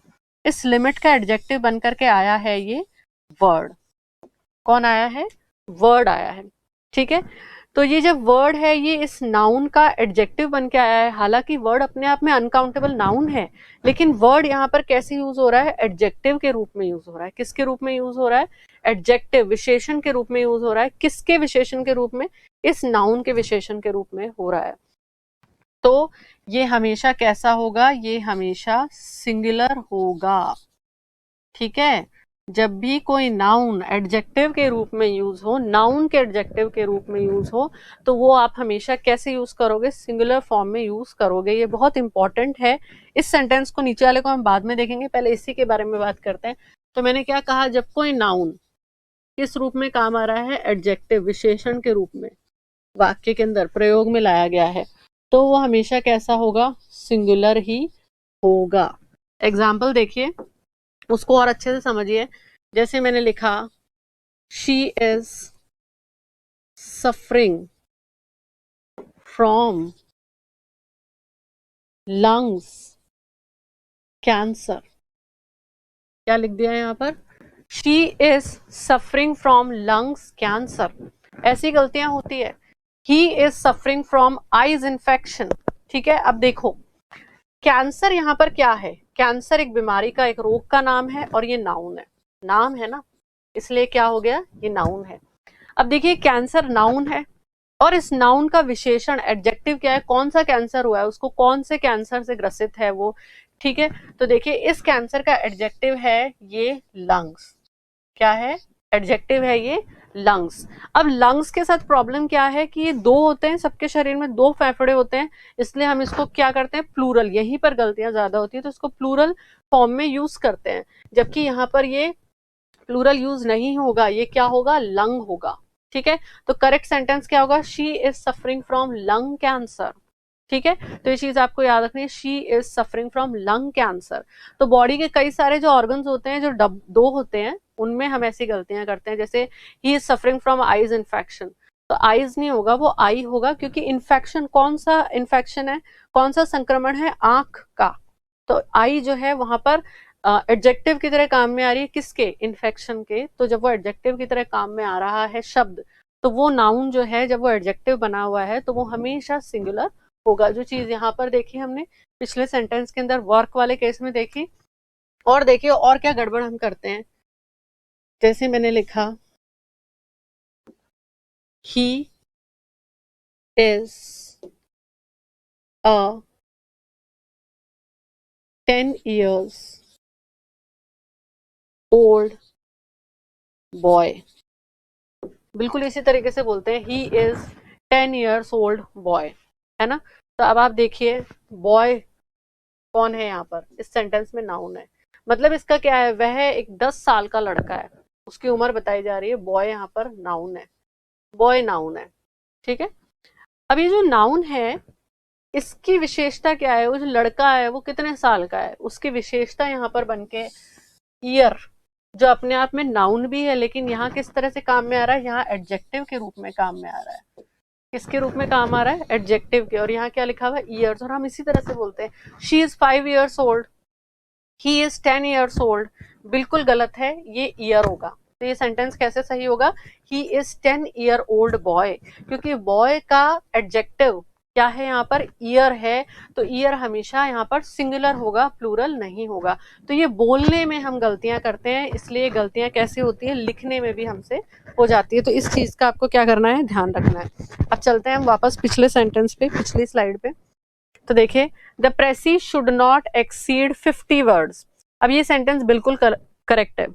इस लिमिट का एडजेक्टिव बनकर के आया है ये वर्ड। कौन आया है, वर्ड आया है। ठीक है, तो ये जब वर्ड है ये इस नाउन का एडजेक्टिव बन के आया है। हालांकि वर्ड अपने आप में अनकाउंटेबल नाउन है, लेकिन वर्ड यहाँ पर कैसे यूज हो रहा है, एडजेक्टिव के रूप में यूज हो रहा है। किसके रूप में यूज हो रहा है, एडजेक्टिव, विशेषण के रूप में यूज हो रहा है। किसके विशेषण के रूप में, इस नाउन के विशेषण के रूप में हो रहा है। तो ये हमेशा कैसा होगा, ये हमेशा सिंगुलर होगा। ठीक है, जब भी कोई नाउन एडजेक्टिव के रूप में यूज हो, नाउन के एडजेक्टिव के रूप में यूज हो, तो वो आप हमेशा कैसे यूज करोगे, सिंगुलर फॉर्म में यूज करोगे। ये बहुत इंपॉर्टेंट है। इस सेंटेंस को, नीचे वाले को हम बाद में देखेंगे, पहले इसी के बारे में बात करते हैं। तो मैंने क्या कहा, जब कोई नाउन किस रूप में काम आ रहा है, एडजेक्टिव, विशेषण के रूप में वाक्य के अंदर प्रयोग में लाया गया है, तो वो हमेशा कैसा होगा, सिंगुलर ही होगा। एग्जाम्पल देखिए, उसको और अच्छे से समझिए। जैसे मैंने लिखा, she is suffering from lungs cancer. क्या लिख दिया है यहाँ पर, she is suffering from lungs cancer. ऐसी गलतियां होती है। He is suffering from eyes infection. ठीक है, अब देखो कैंसर यहाँ पर क्या है, कैंसर एक बीमारी का, एक रोग का नाम है, और ये नाउन है। नाम है ना, इसलिए क्या हो गया, ये नाउन है। अब देखिए कैंसर नाउन है, और इस नाउन का विशेषण एडजेक्टिव क्या है, कौन सा कैंसर हुआ है, उसको कौन से कैंसर से ग्रसित है वो। ठीक है, तो देखिए इस कैंसर का एडजेक्टिव है ये लंग्स। क्या है, एडजेक्टिव है ये लंग्स। अब लंग्स के साथ प्रॉब्लम क्या है कि ये दो होते हैं, सबके शरीर में दो फेफड़े होते हैं, इसलिए हम इसको क्या करते हैं, प्लूरल, यहीं पर गलतियां ज्यादा होती है, तो इसको प्लूरल फॉर्म में यूज करते हैं। जबकि यहाँ पर ये प्लूरल यूज नहीं होगा, ये क्या होगा, लंग होगा। ठीक है, तो करेक्ट सेंटेंस क्या होगा, she is suffering from lung cancer. ठीक है, तो ये चीज आपको याद रखनी है, she is suffering from lung cancer. तो बॉडी के कई सारे जो ऑर्गन्स होते हैं, जो दो होते हैं, उनमें हम ऐसी गलतियां करते हैं। जैसे he is suffering from eyes infection, तो आईज नहीं होगा, वो आई होगा, क्योंकि इन्फेक्शन, कौन सा इन्फेक्शन है, कौन सा संक्रमण है, आंख का। तो आई जो है वहां पर एडजेक्टिव की तरह काम में आ रही है, किसके, इन्फेक्शन के। तो जब वो एडजेक्टिव की तरह काम में आ रहा है शब्द, तो वो नाउन जो है जब वो एडजेक्टिव बना हुआ है तो वो हमेशा सिंगुलर होगा। जो चीज यहाँ पर देखी हमने पिछले सेंटेंस के अंदर वर्क वाले केस में देखी। और देखिए और क्या गड़बड़ हम करते हैं, जैसे मैंने लिखा, he is a 10 years old boy। बिल्कुल इसी तरीके से बोलते हैं, he is 10 years old boy, है ना। तो अब आप देखिए बॉय कौन है यहाँ पर, इस सेंटेंस में नाउन है, मतलब इसका क्या है, वह एक 10 साल का लड़का है, उसकी उम्र बताई जा रही है। बॉय यहाँ पर नाउन है, बॉय नाउन है। ठीक है, अब ये जो नाउन है इसकी विशेषता क्या है, वो जो लड़का है वो कितने साल का है, उसकी विशेषता यहाँ पर बनके ईयर, जो अपने आप में नाउन भी है, लेकिन यहाँ किस तरह से काम में आ रहा है, यहाँ एडजेक्टिव के रूप में काम में आ रहा है। किसके रूप में काम आ रहा है, एडजेक्टिव के। और यहाँ क्या लिखा हुआ है, ईयर्स। और हम इसी तरह से बोलते हैं, she is 5 years old, he is 10 years old। बिल्कुल गलत है, ये ईयर होगा। तो ये सेंटेंस कैसे सही होगा, he is 10 year old boy, क्योंकि बॉय का एडजेक्टिव क्या है यहाँ पर, ईयर है। तो ईयर हमेशा यहाँ पर सिंगुलर होगा, प्लूरल नहीं होगा। तो ये बोलने में हम गलतियां करते हैं, इसलिए गलतियां कैसे होती है, लिखने में भी हमसे हो जाती है। तो इस चीज का आपको क्या करना है, ध्यान रखना है। अब चलते हैं हम वापस पिछले सेंटेंस पे, पिछली स्लाइड पे। तो देखिए, the precis should not exceed 50 words. अब ये सेंटेंस बिल्कुल करेक्ट है,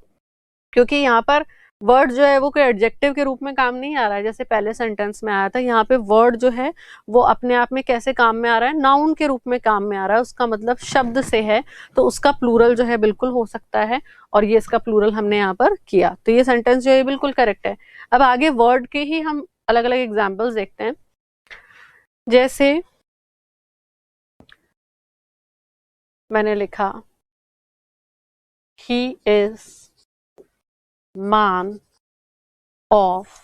क्योंकि यहाँ पर वर्ड जो है वो कोई एडजेक्टिव के रूप में काम नहीं आ रहा है जैसे पहले सेंटेंस में आया था। यहाँ पे वर्ड जो है वो अपने आप में कैसे काम में आ रहा है, नाउन के रूप में काम में आ रहा है, उसका मतलब शब्द से है, तो उसका प्लूरल जो है बिल्कुल हो सकता है, और ये इसका प्लूरल हमने यहाँ पर किया, तो ये सेंटेंस जो है बिल्कुल करेक्ट है। अब आगे वर्ड के ही हम अलग अलग एग्जाम्पल्स देखते हैं। जैसे मैंने लिखा he is man of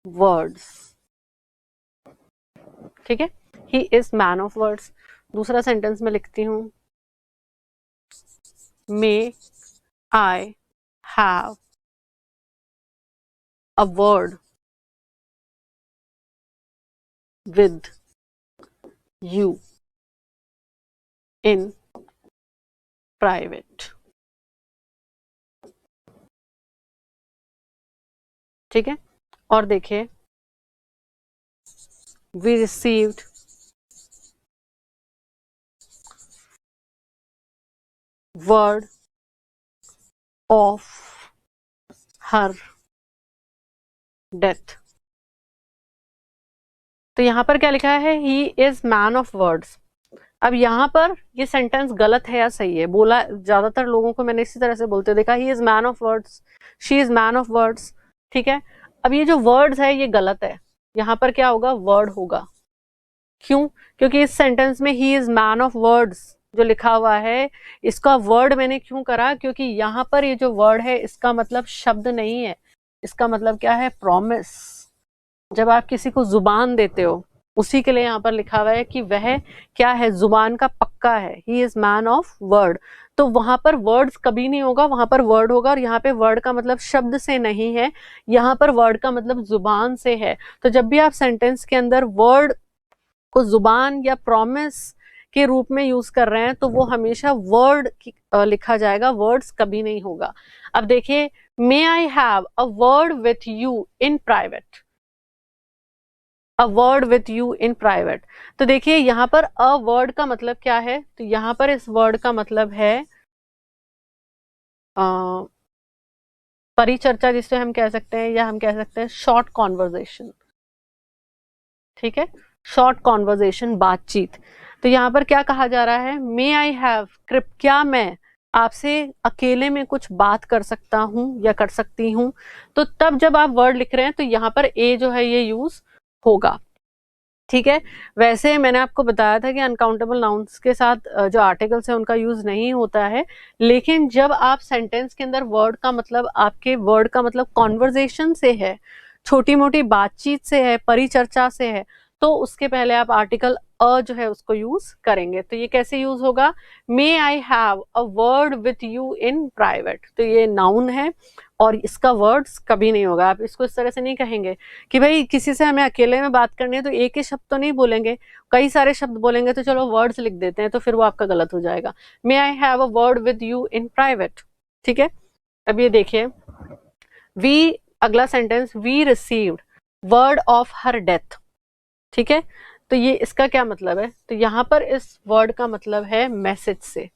words, ठीक है, he is man of words. दूसरा सेंटेंस में लिखती हूं may I have a word with you in private, ठीक है। और देखिए we received word of her death। तो यहां पर क्या लिखा है, he is man of words। अब यहाँ पर ये सेंटेंस गलत है या सही है, बोला ज्यादातर लोगों को मैंने इसी तरह से बोलते देखा, ही is man of words, she is man of words, ठीक है। अब ये जो वर्ड्स है ये गलत है, यहाँ पर क्या होगा, वर्ड होगा। क्यों? क्योंकि इस सेंटेंस में ही इज मैन ऑफ वर्ड्स जो लिखा हुआ है, इसका वर्ड मैंने क्यों करा, क्योंकि यहाँ पर ये जो वर्ड है इसका मतलब शब्द नहीं है, इसका मतलब क्या है, प्रॉमिस। जब आप किसी को जुबान देते हो उसी के लिए यहाँ पर लिखा हुआ है कि वह क्या है, जुबान का पक्का है, he is man of word. तो वहां पर वर्ड्स कभी नहीं होगा, वहां पर वर्ड होगा, और यहाँ पे वर्ड का मतलब शब्द से नहीं है, यहाँ पर वर्ड का मतलब जुबान से है। तो जब भी आप सेंटेंस के अंदर वर्ड को जुबान या प्रॉमिस के रूप में यूज कर रहे हैं तो वो हमेशा वर्ड लिखा जाएगा, वर्ड्स कभी नहीं होगा। अब देखिए, may I have a word with you in private, a word with you in private. तो देखिए यहाँ पर अ वर्ड का मतलब क्या है, तो यहाँ पर इस वर्ड का मतलब है परिचर्चा, जिसे हम कह सकते हैं, या हम कह सकते हैं शॉर्ट कॉन्वर्जेशन, ठीक है, शॉर्ट कॉन्वर्जेशन, बातचीत। तो यहाँ पर क्या कहा जा रहा है, मे आई हैव, क्या मैं आपसे अकेले में कुछ बात कर सकता हूं या कर सकती हूं। तो तब जब आप वर्ड लिख रहे हैं तो यहाँ पर ए जो है ये यूज होगा, ठीक है। वैसे मैंने आपको बताया था कि अनकाउंटेबल नाउन्स के साथ जो आर्टिकल्स है उनका यूज नहीं होता है, लेकिन जब आप सेंटेंस के अंदर वर्ड का मतलब, आपके वर्ड का मतलब कॉन्वर्जेशन से है, छोटी मोटी बातचीत से है, परिचर्चा से है, तो उसके पहले आप आर्टिकल अ जो है उसको यूज करेंगे। तो ये कैसे यूज होगा, may I have a word with you in private, तो ये नाउन है और इसका वर्ड्स कभी नहीं होगा। आप इसको इस तरह से नहीं कहेंगे कि भाई किसी से हमें अकेले में बात करनी है तो एक ही शब्द तो नहीं बोलेंगे, कई सारे शब्द बोलेंगे, तो चलो वर्ड्स लिख देते हैं, तो फिर वो आपका गलत हो जाएगा। May I have a word with you in private, ठीक है। अब ये देखिए, वी, अगला sentence, we received word of her death, ठीक है। तो ये इसका क्या मतलब है, तो यहाँ पर इस वर्ड का मतलब है मैसेज से।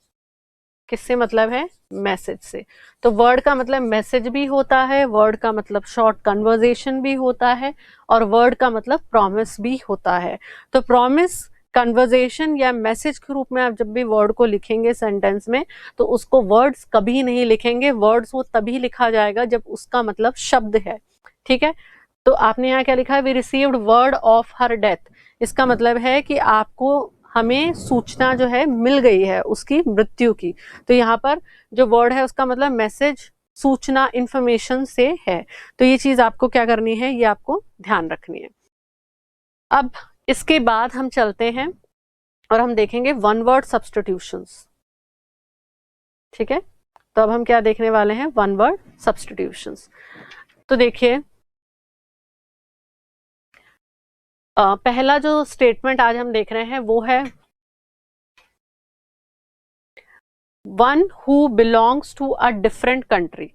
किससे मतलब है, मैसेज से। तो वर्ड का मतलब मैसेज भी होता है, वर्ड का मतलब शॉर्ट कन्वर्सेशन भी होता है, और वर्ड का मतलब प्रॉमिस भी होता है। तो प्रॉमिस, कन्वर्सेशन या मैसेज के रूप में आप जब भी वर्ड को लिखेंगे सेंटेंस में, तो उसको वर्ड्स कभी नहीं लिखेंगे, वर्ड्स वो तभी लिखा जाएगा जब उसका मतलब शब्द है, ठीक है। तो आपने यहाँ क्या लिखा है, we received word of her death, इसका मतलब है कि आपको, हमें सूचना जो है मिल गई है उसकी मृत्यु की। तो यहाँ पर जो वर्ड है उसका मतलब मैसेज, सूचना, इंफॉर्मेशन से है। तो ये चीज आपको क्या करनी है, ये आपको ध्यान रखनी है। अब इसके बाद हम चलते हैं और हम देखेंगे वन वर्ड सब्स्टिट्यूशंस, ठीक है। तो अब हम क्या देखने वाले हैं, वन वर्ड सब्स्टिट्यूशंस। तो देखिए, पहला जो स्टेटमेंट आज हम देख रहे हैं वो है one who belongs to a different country,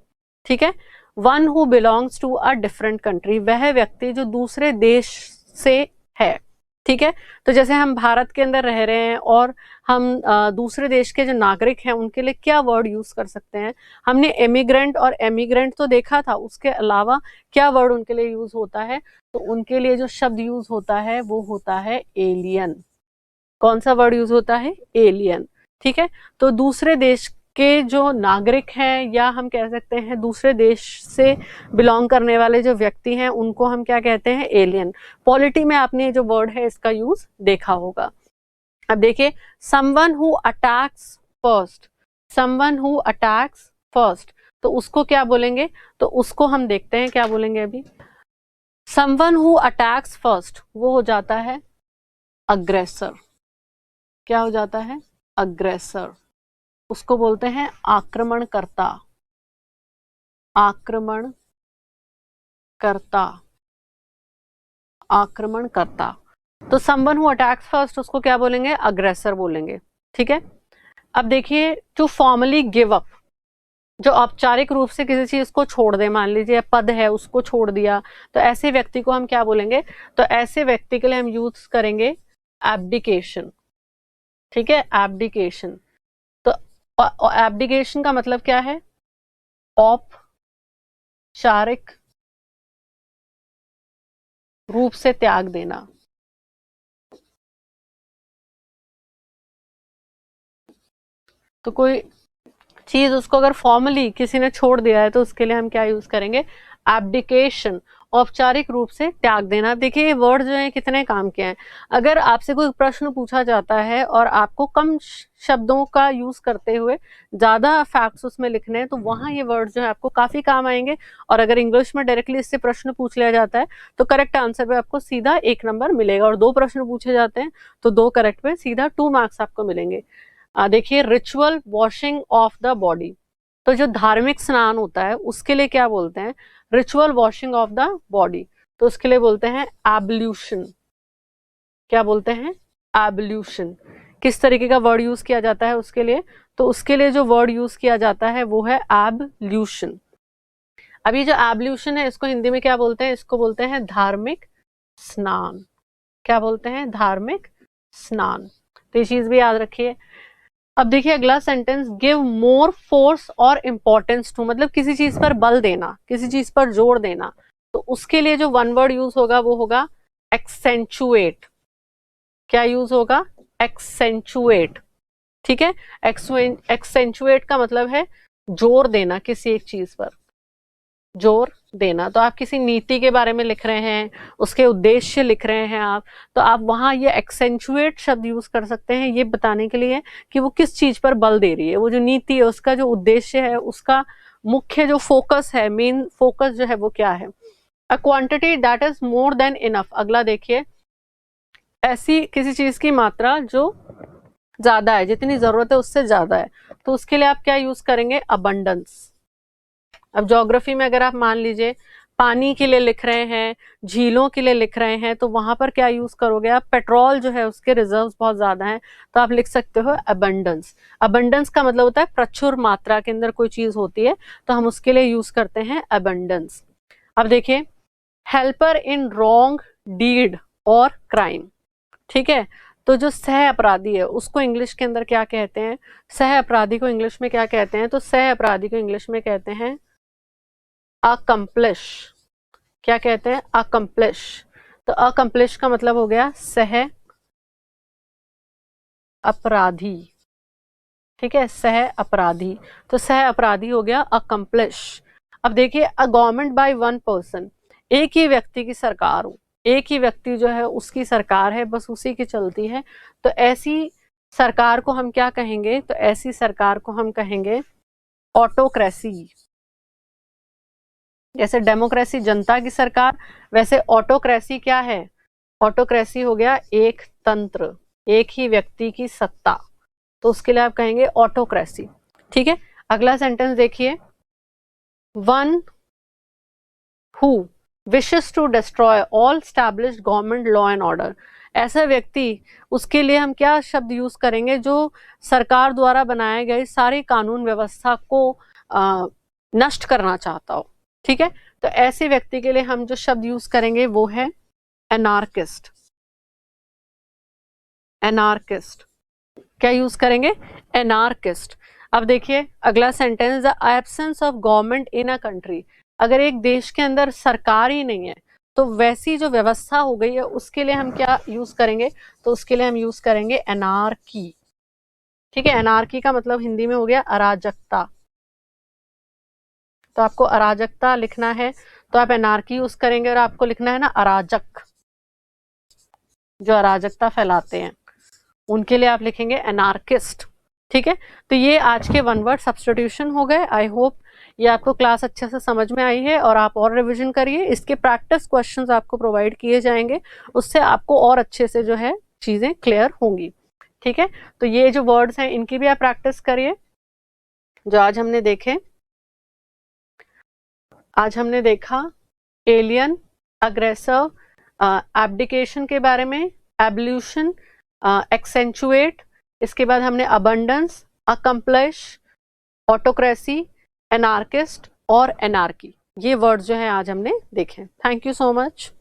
ठीक है। One who belongs to a different country, वह व्यक्ति जो दूसरे देश से है, ठीक है। तो जैसे हम भारत के अंदर रह रहे हैं और हम दूसरे देश के जो नागरिक हैं उनके लिए क्या वर्ड यूज कर सकते हैं, हमने इमिग्रेंट और एमिग्रेंट तो देखा था, उसके अलावा क्या वर्ड उनके लिए यूज होता है, तो उनके लिए जो शब्द यूज होता है वो होता है एलियन। कौन सा वर्ड यूज होता है, एलियन। ठीक है। तो दूसरे देश के जो नागरिक हैं या हम कह सकते हैं दूसरे देश से बिलोंग करने वाले जो व्यक्ति हैं उनको हम क्या कहते हैं, एलियन। पॉलिटी में आपने जो वर्ड है इसका यूज देखा होगा। अब देखिए, someone who attacks first, someone who attacks first, तो उसको क्या बोलेंगे, तो उसको हम देखते हैं क्या बोलेंगे अभी। समवन हु अटैक्स फर्स्ट वो हो जाता है अग्रेसर। क्या हो जाता है, अग्रेसर। उसको बोलते हैं आक्रमणकर्ता, आक्रमणकर्ता, आक्रमणकर्ता। तो समवन हु अटैक्स फर्स्ट उसको क्या बोलेंगे, अग्रेसर बोलेंगे। ठीक है। अब देखिए, टू फॉर्मली गिव अप, जो औपचारिक रूप से किसी चीज को छोड़ दे, मान लीजिए पद है उसको छोड़ दिया, तो ऐसे व्यक्ति को हम क्या बोलेंगे, तो ऐसे व्यक्ति के लिए हम यूज करेंगे एब्डिकेशन। ठीक है, एब्डिकेशन। तो एब्डिकेशन का मतलब क्या है, औपचारिक रूप से त्याग देना। तो कोई चीज उसको अगर फॉर्मली किसी ने छोड़ दिया है तो उसके लिए हम क्या यूज करेंगे, एब्डिकेशन, औपचारिक रूप से त्याग देना। देखिए ये वर्ड जो है कितने काम के हैं। अगर आपसे कोई प्रश्न पूछा जाता है और आपको कम शब्दों का यूज करते हुए ज्यादा फैक्ट्स उसमें लिखने हैं तो वहां ये वर्ड जो है आपको काफी काम आएंगे। और अगर इंग्लिश में डायरेक्टली इससे प्रश्न पूछ लिया जाता है तो करेक्ट आंसर पे आपको सीधा 1 नंबर मिलेगा, और 2 प्रश्न पूछे जाते हैं तो 2 करेक्ट पे सीधा 2 मार्क्स आपको मिलेंगे। देखिए, ritual washing of the body, तो जो धार्मिक स्नान होता है उसके लिए क्या बोलते हैं, ritual washing of the body, तो उसके लिए बोलते हैं एब्ल्यूशन। क्या बोलते हैं, एब्ल्यूशन। किस तरीके का वर्ड यूज किया जाता है उसके लिए, तो उसके लिए जो वर्ड यूज किया जाता है वो है एब्ल्यूशन। अब ये जो एब्ल्यूशन है इसको हिंदी में क्या बोलते हैं, इसको बोलते हैं धार्मिक स्नान। क्या बोलते हैं, धार्मिक स्नान। तो ये चीज भी याद रखिए। अब देखिए अगला सेंटेंस, गिव मोर फोर्स और इंपॉर्टेंस टू, मतलब किसी चीज पर बल देना, किसी चीज पर जोर देना, तो उसके लिए जो वन वर्ड यूज होगा वो होगा एक्सेंचुएट। क्या यूज होगा, एक्सेंचुएट। ठीक है। एक्सेंचुएट का मतलब है जोर देना, किसी एक चीज पर जोर देना। तो आप किसी नीति के बारे में लिख रहे हैं, उसके उद्देश्य लिख रहे हैं आप, तो आप वहां ये एक्सेंचुएट शब्द यूज कर सकते हैं ये बताने के लिए कि वो किस चीज पर बल दे रही है, वो जो नीति है उसका जो उद्देश्य है, उसका मुख्य जो फोकस है, मेन फोकस जो है वो क्या है। A quantity that is more than enough. अगला देखिए, ऐसी किसी चीज की मात्रा जो ज्यादा है, जितनी जरूरत है उससे ज्यादा है, तो उसके लिए आप क्या यूज करेंगे, अबंडेंस। अब ज्योग्राफी में अगर आप मान लीजिए पानी के लिए लिख रहे हैं, झीलों के लिए लिख रहे हैं, तो वहां पर क्या यूज करोगे आप, पेट्रोल जो है उसके रिजर्व्स बहुत ज्यादा हैं, तो आप लिख सकते हो अबंडेंस। अबंडेंस का मतलब होता है प्रचुर मात्रा के अंदर कोई चीज होती है, तो हम उसके लिए यूज करते हैं अबंडेंस। अब देखिए, हेल्पर इन रॉन्ग डीड और क्राइम। ठीक है। तो जो सह अपराधी है उसको इंग्लिश के अंदर क्या कहते हैं, सह अपराधी को इंग्लिश में क्या कहते हैं, तो सह अपराधी को इंग्लिश में कहते हैं अकम्प्लिश। क्या कहते हैं, अकम्प्लिश। तो अकम्प्लिश का मतलब हो गया सह अपराधी। ठीक है, सह अपराधी। तो सह अपराधी हो गया अकम्प्लिश। अब देखिए, a government by one person, एक ही व्यक्ति की सरकार हो, एक ही व्यक्ति जो है उसकी सरकार है, बस उसी की चलती है, तो ऐसी सरकार को हम क्या कहेंगे, तो ऐसी सरकार को हम कहेंगे ऑटोक्रेसी। जैसे डेमोक्रेसी जनता की सरकार, वैसे ऑटोक्रेसी क्या है, ऑटोक्रेसी हो गया एक तंत्र, एक ही व्यक्ति की सत्ता, तो उसके लिए आप कहेंगे ऑटोक्रेसी। ठीक है। अगला सेंटेंस देखिए, one who wishes to destroy all established government law and order. ऐसा व्यक्ति, उसके लिए हम क्या शब्द यूज करेंगे, जो सरकार द्वारा बनाए गए सारी कानून व्यवस्था को नष्ट करना चाहता हो। ठीक है। तो ऐसे व्यक्ति के लिए हम जो शब्द यूज करेंगे वो है एनार्किस्ट। एनार्किस्ट। क्या यूज करेंगे? एनार्किस्ट। अब देखिए अगला sentence, the absence of government in a country. अगर एक देश के अंदर सरकार ही नहीं है तो वैसी जो व्यवस्था हो गई है उसके लिए हम क्या यूज करेंगे? तो उसके लिए हम यूज करेंगे एनार्की। ठीक है, एनार्की का मतलब हिंदी में हो गया अराजकता। तो आपको अराजकता लिखना है तो आप एनार्की यूज करेंगे, और आपको लिखना है ना अराजक, जो अराजकता फैलाते हैं उनके लिए आप लिखेंगे एनार्किस्ट। ठीक है, तो ये आज के वन वर्ड सब्स्टिट्यूशन हो गए। आई होप ये आपको क्लास अच्छे से समझ में आई है, और आप और रिवीजन करिए। इसके प्रैक्टिस क्वेश्चंस आपको प्रोवाइड किए जाएंगे, उससे आपको और अच्छे से जो है चीजें क्लियर होंगी। ठीक है, तो ये जो वर्ड्स हैं इनकी भी आप प्रैक्टिस करिए जो आज हमने देखे। आज हमने देखा एलियन, अग्रेसर, एब्डिकेशन के बारे में, एब्ल्यूशन, एक्सेंचुएट, इसके बाद हमने अबंडेंस, अकम्प्लिश, ऑटोक्रेसी, एनार्किस्ट और एनार्की, ये वर्ड्स जो है आज हमने देखे। Thank you so much.